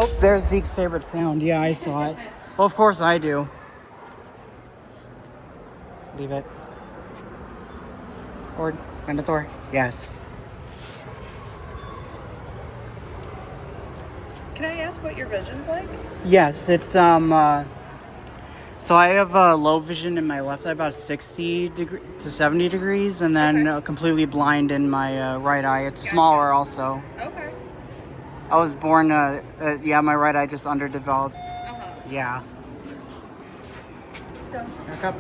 Oh, there's Zeke's favorite sound. Yeah, I saw it. Well, of course I do. Leave it. Or find a door. Yes. Can I ask what your vision's like? Yes, it's so I have low vision in my left eye, about 60 to 70 degrees, and then completely blind in my right eye. It's smaller also. Okay. I was born, yeah, my right eye just underdeveloped. Yeah. So. Back up.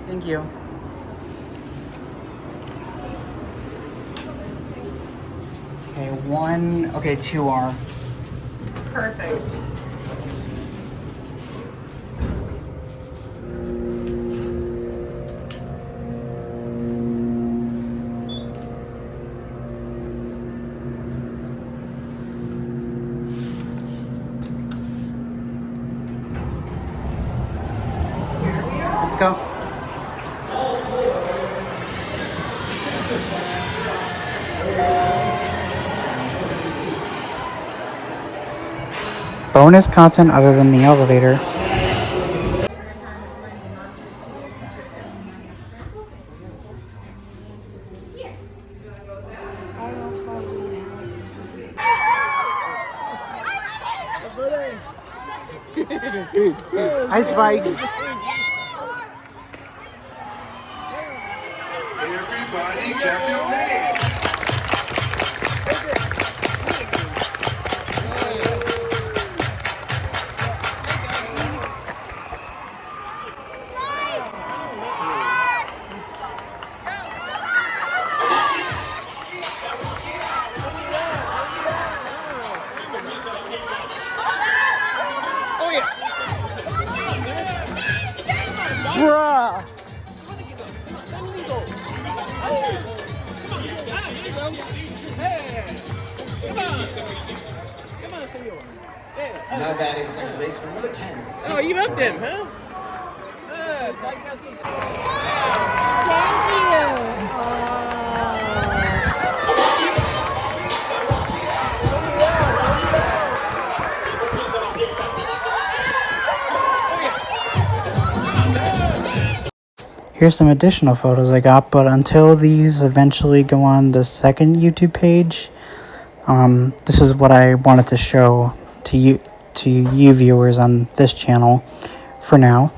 Thank you. Okay, 2R. Perfect. Let's go. Bonus content other than the elevator. Hi, Spikes. Everybody clap your hands. Bruh. Now batting second baseman number 10. Oh, you loved him, huh? Thank you. Here's some additional photos I got, but until these eventually go on the second YouTube page, this is what I wanted to show to you viewers on this channel for now.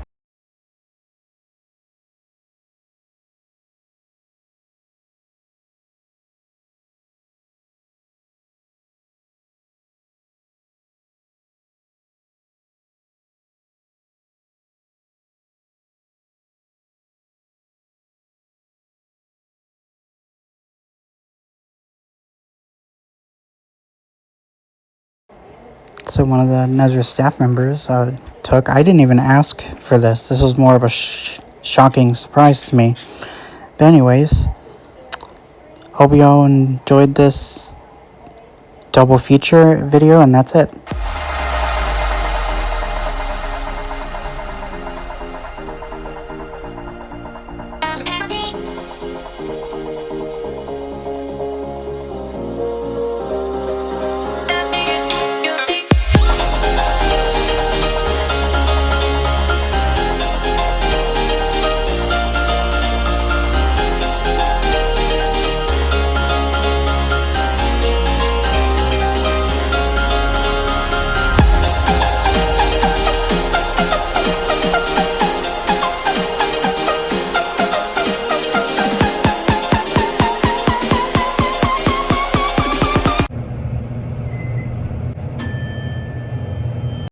So one of the NEDSRA staff members I didn't even ask for this. This was more of a shocking surprise to me. But anyways, hope you all enjoyed this double feature video, and that's it.